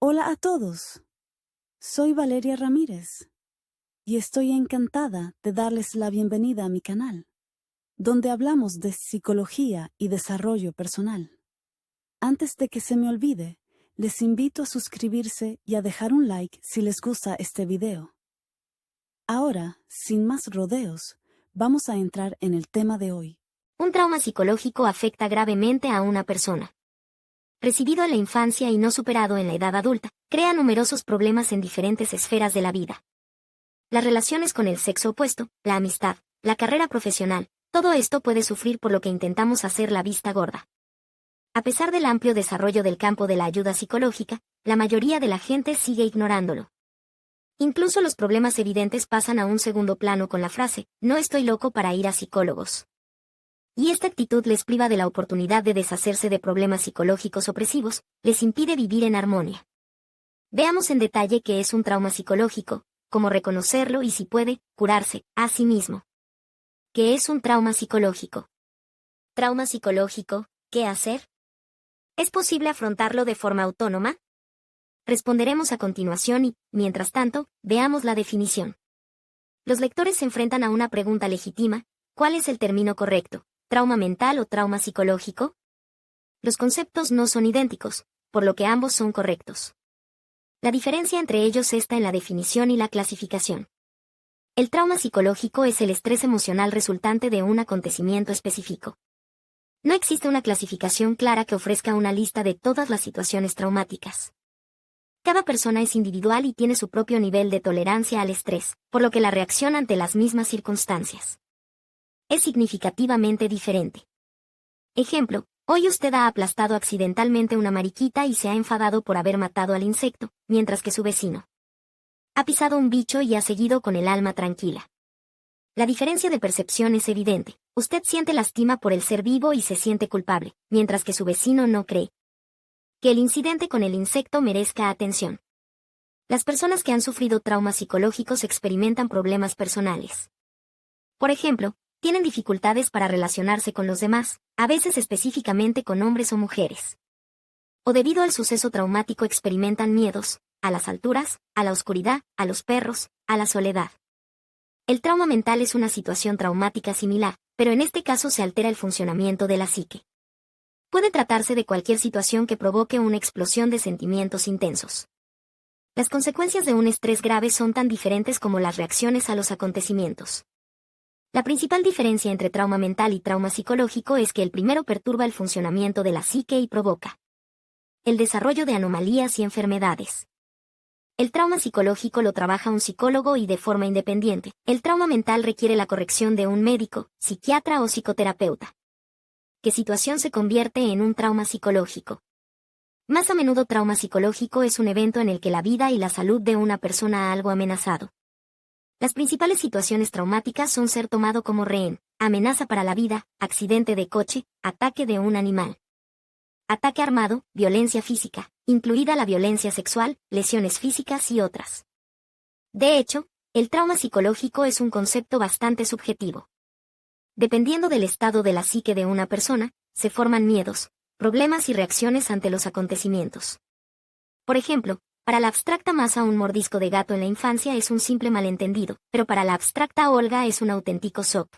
Hola a todos. Soy Valeria Ramírez y estoy encantada de darles la bienvenida a mi canal, donde hablamos de psicología y desarrollo personal. Antes de que se me olvide, les invito a suscribirse y a dejar un like si les gusta este video. Ahora, sin más rodeos, vamos a entrar en el tema de hoy. Un trauma psicológico afecta gravemente a una persona. Recibido en la infancia y no superado en la edad adulta, crea numerosos problemas en diferentes esferas de la vida. Las relaciones con el sexo opuesto, la amistad, la carrera profesional, todo esto puede sufrir por lo que intentamos hacer la vista gorda. A pesar del amplio desarrollo del campo de la ayuda psicológica, la mayoría de la gente sigue ignorándolo. Incluso los problemas evidentes pasan a un segundo plano con la frase, no estoy loco para ir a psicólogos. Y esta actitud les priva de la oportunidad de deshacerse de problemas psicológicos opresivos, les impide vivir en armonía. Veamos en detalle qué es un trauma psicológico, cómo reconocerlo y si puede, curarse, a sí mismo. ¿Qué es un trauma psicológico? Trauma psicológico, ¿qué hacer? ¿Es posible afrontarlo de forma autónoma? Responderemos a continuación y, mientras tanto, veamos la definición. Los lectores se enfrentan a una pregunta legítima, ¿cuál es el término correcto? ¿Trauma mental o trauma psicológico? Los conceptos no son idénticos, por lo que ambos son correctos. La diferencia entre ellos está en la definición y la clasificación. El trauma psicológico es el estrés emocional resultante de un acontecimiento específico. No existe una clasificación clara que ofrezca una lista de todas las situaciones traumáticas. Cada persona es individual y tiene su propio nivel de tolerancia al estrés, por lo que la reacción ante las mismas circunstancias es significativamente diferente. Ejemplo, hoy usted ha aplastado accidentalmente una mariquita y se ha enfadado por haber matado al insecto, mientras que su vecino ha pisado un bicho y ha seguido con el alma tranquila. La diferencia de percepción es evidente. Usted siente lástima por el ser vivo y se siente culpable, mientras que su vecino no cree que el incidente con el insecto merezca atención. Las personas que han sufrido traumas psicológicos experimentan problemas personales. Por ejemplo, tienen dificultades para relacionarse con los demás, a veces específicamente con hombres o mujeres. O debido al suceso traumático experimentan miedos, a las alturas, a la oscuridad, a los perros, a la soledad. El trauma mental es una situación traumática similar, pero en este caso se altera el funcionamiento de la psique. Puede tratarse de cualquier situación que provoque una explosión de sentimientos intensos. Las consecuencias de un estrés grave son tan diferentes como las reacciones a los acontecimientos. La principal diferencia entre trauma mental y trauma psicológico es que el primero perturba el funcionamiento de la psique y provoca el desarrollo de anomalías y enfermedades. El trauma psicológico lo trabaja un psicólogo y de forma independiente. El trauma mental requiere la corrección de un médico, psiquiatra o psicoterapeuta. ¿Qué situación se convierte en un trauma psicológico? Más a menudo trauma psicológico es un evento en el que la vida y la salud de una persona ha algo amenazado. Las principales situaciones traumáticas son ser tomado como rehén, amenaza para la vida, accidente de coche, ataque de un animal, ataque armado, violencia física, incluida la violencia sexual, lesiones físicas y otras. De hecho, el trauma psicológico es un concepto bastante subjetivo. Dependiendo del estado de la psique de una persona, se forman miedos, problemas y reacciones ante los acontecimientos. Por ejemplo, para la abstracta Masa un mordisco de gato en la infancia es un simple malentendido, pero para la abstracta Olga es un auténtico shock.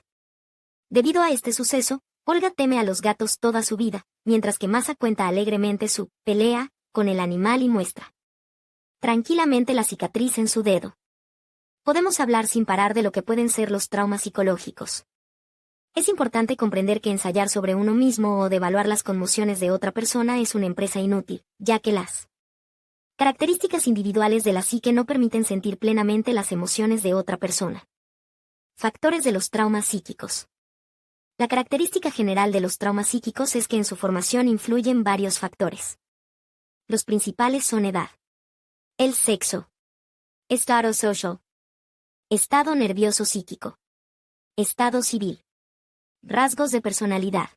Debido a este suceso, Olga teme a los gatos toda su vida, mientras que Masa cuenta alegremente su pelea con el animal y muestra tranquilamente la cicatriz en su dedo. Podemos hablar sin parar de lo que pueden ser los traumas psicológicos. Es importante comprender que ensayar sobre uno mismo o devaluar las conmociones de otra persona es una empresa inútil, ya que las características individuales de la psique no permiten sentir plenamente las emociones de otra persona. Factores de los traumas psíquicos. La característica general de los traumas psíquicos es que en su formación influyen varios factores. Los principales son edad, el sexo, estado social, estado nervioso psíquico, estado civil, rasgos de personalidad.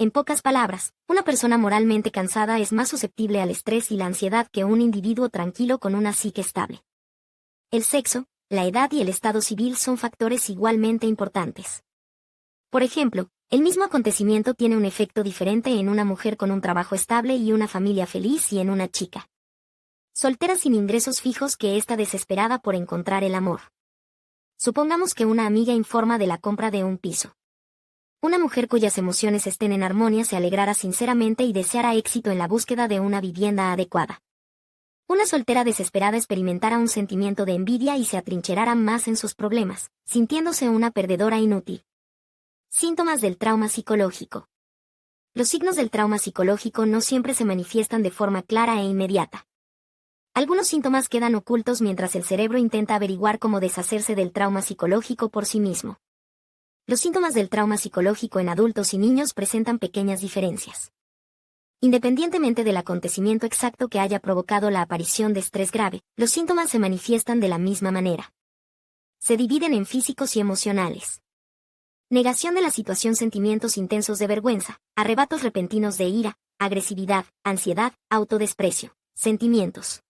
En pocas palabras, una persona moralmente cansada es más susceptible al estrés y la ansiedad que un individuo tranquilo con una psique estable. El sexo, la edad y el estado civil son factores igualmente importantes. Por ejemplo, el mismo acontecimiento tiene un efecto diferente en una mujer con un trabajo estable y una familia feliz y en una chica Soltera sin ingresos fijos que está desesperada por encontrar el amor. Supongamos que una amiga informa de la compra de un piso. Una mujer cuyas emociones estén en armonía se alegrará sinceramente y deseará éxito en la búsqueda de una vivienda adecuada. Una soltera desesperada experimentará un sentimiento de envidia y se atrincherará más en sus problemas, sintiéndose una perdedora inútil. Síntomas del trauma psicológico. Los signos del trauma psicológico no siempre se manifiestan de forma clara e inmediata. Algunos síntomas quedan ocultos mientras el cerebro intenta averiguar cómo deshacerse del trauma psicológico por sí mismo. Los síntomas del trauma psicológico en adultos y niños presentan pequeñas diferencias. Independientemente del acontecimiento exacto que haya provocado la aparición de estrés grave, los síntomas se manifiestan de la misma manera. Se dividen en físicos y emocionales. Negación de la situación, sentimientos intensos de vergüenza, arrebatos repentinos de ira, agresividad, ansiedad, autodesprecio, sentimientos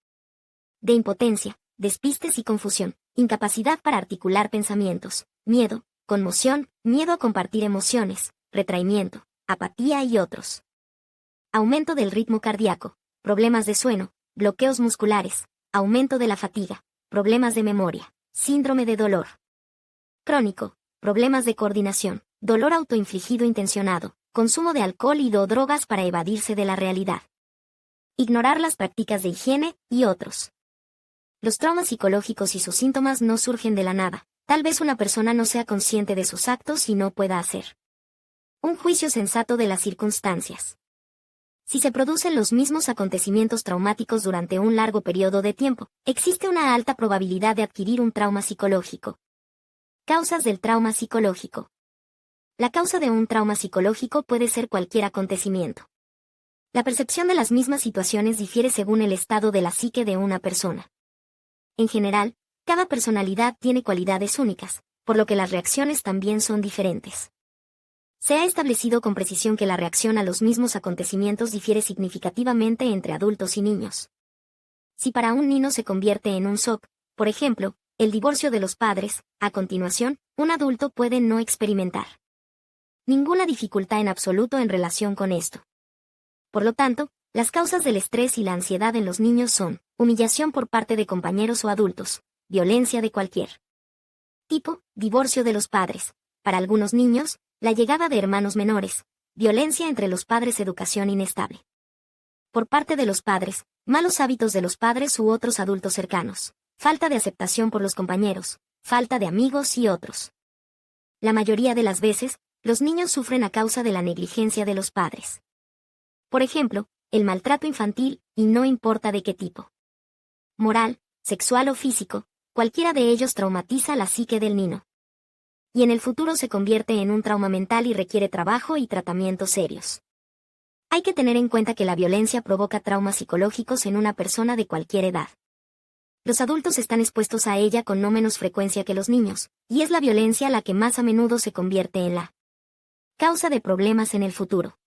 de impotencia, despistes y confusión, incapacidad para articular pensamientos, miedo, conmoción, miedo a compartir emociones, retraimiento, apatía y otros. Aumento del ritmo cardíaco, problemas de sueño, bloqueos musculares, aumento de la fatiga, problemas de memoria, síndrome de dolor crónico, problemas de coordinación, dolor autoinfligido intencionado, consumo de alcohol y o drogas para evadirse de la realidad. Ignorar las prácticas de higiene y otros. Los traumas psicológicos y sus síntomas no surgen de la nada. Tal vez una persona no sea consciente de sus actos y no pueda hacer un juicio sensato de las circunstancias. Si se producen los mismos acontecimientos traumáticos durante un largo periodo de tiempo, existe una alta probabilidad de adquirir un trauma psicológico. Causas del trauma psicológico. La causa de un trauma psicológico puede ser cualquier acontecimiento. La percepción de las mismas situaciones difiere según el estado de la psique de una persona. En general, cada personalidad tiene cualidades únicas, por lo que las reacciones también son diferentes. Se ha establecido con precisión que la reacción a los mismos acontecimientos difiere significativamente entre adultos y niños. Si para un niño se convierte en un shock, por ejemplo, el divorcio de los padres, a continuación, un adulto puede no experimentar ninguna dificultad en absoluto en relación con esto. Por lo tanto, las causas del estrés y la ansiedad en los niños son humillación por parte de compañeros o adultos, violencia de cualquier tipo, divorcio de los padres, para algunos niños, la llegada de hermanos menores, violencia entre los padres, educación inestable por parte de los padres, malos hábitos de los padres u otros adultos cercanos, falta de aceptación por los compañeros, falta de amigos y otros. La mayoría de las veces, los niños sufren a causa de la negligencia de los padres. Por ejemplo, el maltrato infantil, y no importa de qué tipo. Moral, sexual o físico, cualquiera de ellos traumatiza la psique del niño. Y en el futuro se convierte en un trauma mental y requiere trabajo y tratamientos serios. Hay que tener en cuenta que la violencia provoca traumas psicológicos en una persona de cualquier edad. Los adultos están expuestos a ella con no menos frecuencia que los niños, y es la violencia la que más a menudo se convierte en la causa de problemas en el futuro.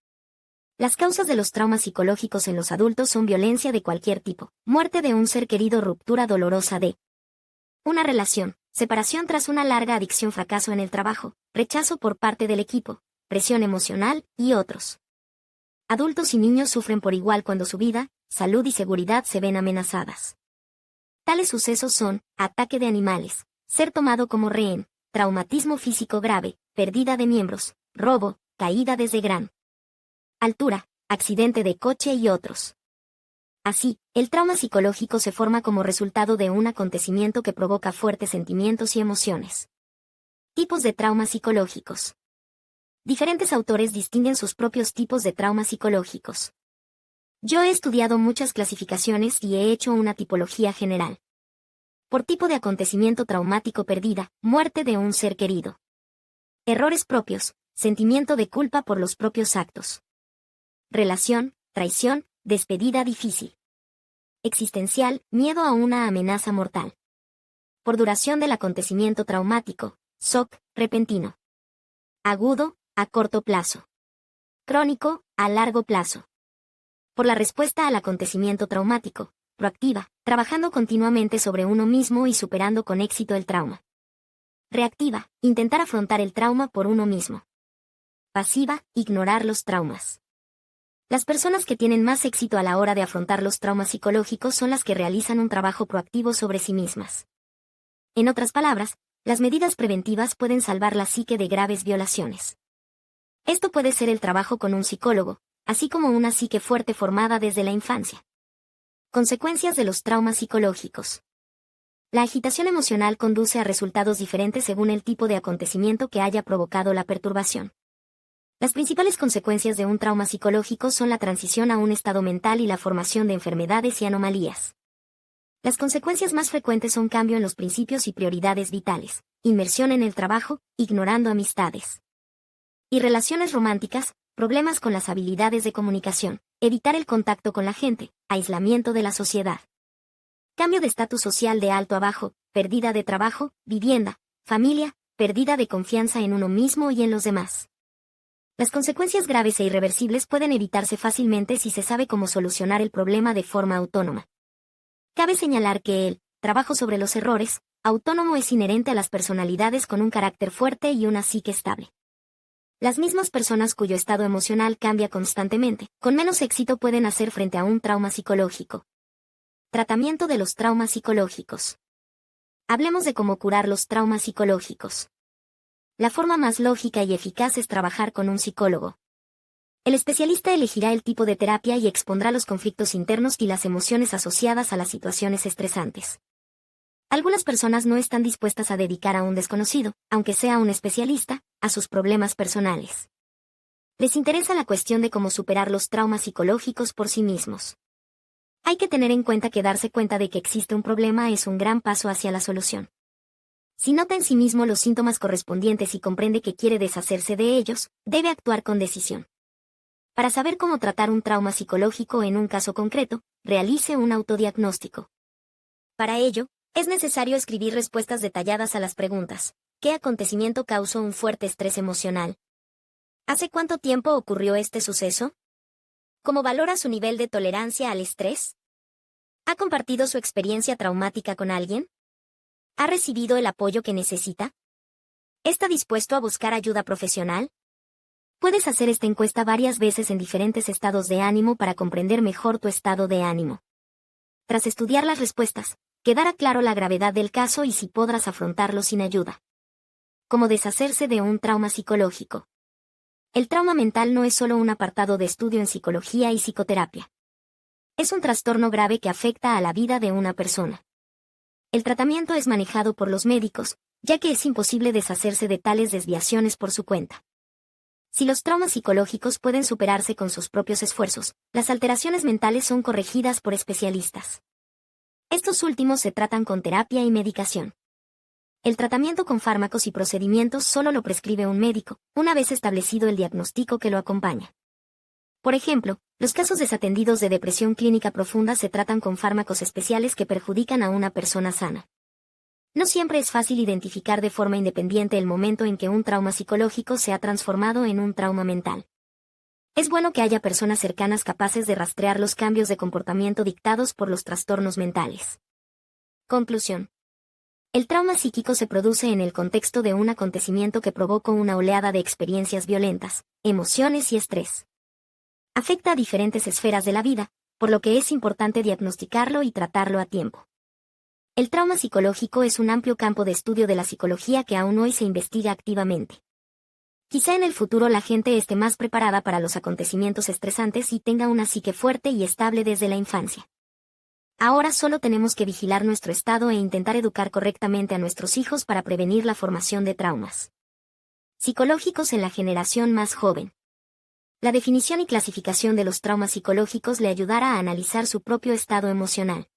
Las causas de los traumas psicológicos en los adultos son violencia de cualquier tipo, muerte de un ser querido, ruptura dolorosa de una relación, separación tras una larga adicción, fracaso en el trabajo, rechazo por parte del equipo, presión emocional y otros. Adultos y niños sufren por igual cuando su vida, salud y seguridad se ven amenazadas. Tales sucesos son ataque de animales, ser tomado como rehén, traumatismo físico grave, pérdida de miembros, robo, caída desde gran altura, accidente de coche y otros. Así, el trauma psicológico se forma como resultado de un acontecimiento que provoca fuertes sentimientos y emociones. Tipos de traumas psicológicos. Diferentes autores distinguen sus propios tipos de traumas psicológicos. Yo he estudiado muchas clasificaciones y he hecho una tipología general. Por tipo de acontecimiento traumático: pérdida, muerte de un ser querido. Errores propios, sentimiento de culpa por los propios actos. Relación, traición, despedida difícil. Existencial, miedo a una amenaza mortal. Por duración del acontecimiento traumático, shock, repentino. Agudo, a corto plazo. Crónico, a largo plazo. Por la respuesta al acontecimiento traumático, proactiva, trabajando continuamente sobre uno mismo y superando con éxito el trauma. Reactiva, intentar afrontar el trauma por uno mismo. Pasiva, ignorar los traumas. Las personas que tienen más éxito a la hora de afrontar los traumas psicológicos son las que realizan un trabajo proactivo sobre sí mismas. En otras palabras, las medidas preventivas pueden salvar la psique de graves violaciones. Esto puede ser el trabajo con un psicólogo, así como una psique fuerte formada desde la infancia. Consecuencias de los traumas psicológicos. La agitación emocional conduce a resultados diferentes según el tipo de acontecimiento que haya provocado la perturbación. Las principales consecuencias de un trauma psicológico son la transición a un estado mental y la formación de enfermedades y anomalías. Las consecuencias más frecuentes son cambio en los principios y prioridades vitales, inmersión en el trabajo, ignorando amistades y relaciones románticas, problemas con las habilidades de comunicación, evitar el contacto con la gente, aislamiento de la sociedad. Cambio de estatus social de alto a bajo, pérdida de trabajo, vivienda, familia, pérdida de confianza en uno mismo y en los demás. Las consecuencias graves e irreversibles pueden evitarse fácilmente si se sabe cómo solucionar el problema de forma autónoma. Cabe señalar que el trabajo sobre los errores autónomo es inherente a las personalidades con un carácter fuerte y una psique estable. Las mismas personas cuyo estado emocional cambia constantemente, con menos éxito pueden hacer frente a un trauma psicológico. Tratamiento de los traumas psicológicos. Hablemos de cómo curar los traumas psicológicos. La forma más lógica y eficaz es trabajar con un psicólogo. El especialista elegirá el tipo de terapia y expondrá los conflictos internos y las emociones asociadas a las situaciones estresantes. Algunas personas no están dispuestas a dedicar a un desconocido, aunque sea un especialista, a sus problemas personales. Les interesa la cuestión de cómo superar los traumas psicológicos por sí mismos. Hay que tener en cuenta que darse cuenta de que existe un problema es un gran paso hacia la solución. Si nota en sí mismo los síntomas correspondientes y comprende que quiere deshacerse de ellos, debe actuar con decisión. Para saber cómo tratar un trauma psicológico en un caso concreto, realice un autodiagnóstico. Para ello, es necesario escribir respuestas detalladas a las preguntas: ¿qué acontecimiento causó un fuerte estrés emocional? ¿Hace cuánto tiempo ocurrió este suceso? ¿Cómo valora su nivel de tolerancia al estrés? ¿Ha compartido su experiencia traumática con alguien? ¿Ha recibido el apoyo que necesita? ¿Está dispuesto a buscar ayuda profesional? Puedes hacer esta encuesta varias veces en diferentes estados de ánimo para comprender mejor tu estado de ánimo. Tras estudiar las respuestas, quedará claro la gravedad del caso y si podrás afrontarlo sin ayuda. ¿Cómo deshacerse de un trauma psicológico? El trauma mental no es solo un apartado de estudio en psicología y psicoterapia. Es un trastorno grave que afecta a la vida de una persona. El tratamiento es manejado por los médicos, ya que es imposible deshacerse de tales desviaciones por su cuenta. Si los traumas psicológicos pueden superarse con sus propios esfuerzos, las alteraciones mentales son corregidas por especialistas. Estos últimos se tratan con terapia y medicación. El tratamiento con fármacos y procedimientos solo lo prescribe un médico, una vez establecido el diagnóstico que lo acompaña. Por ejemplo, los casos desatendidos de depresión clínica profunda se tratan con fármacos especiales que perjudican a una persona sana. No siempre es fácil identificar de forma independiente el momento en que un trauma psicológico se ha transformado en un trauma mental. Es bueno que haya personas cercanas capaces de rastrear los cambios de comportamiento dictados por los trastornos mentales. Conclusión. El trauma psíquico se produce en el contexto de un acontecimiento que provocó una oleada de experiencias violentas, emociones y estrés. Afecta a diferentes esferas de la vida, por lo que es importante diagnosticarlo y tratarlo a tiempo. El trauma psicológico es un amplio campo de estudio de la psicología que aún hoy se investiga activamente. Quizá en el futuro la gente esté más preparada para los acontecimientos estresantes y tenga una psique fuerte y estable desde la infancia. Ahora solo tenemos que vigilar nuestro estado e intentar educar correctamente a nuestros hijos para prevenir la formación de traumas psicológicos en la generación más joven. La definición y clasificación de los traumas psicológicos le ayudará a analizar su propio estado emocional.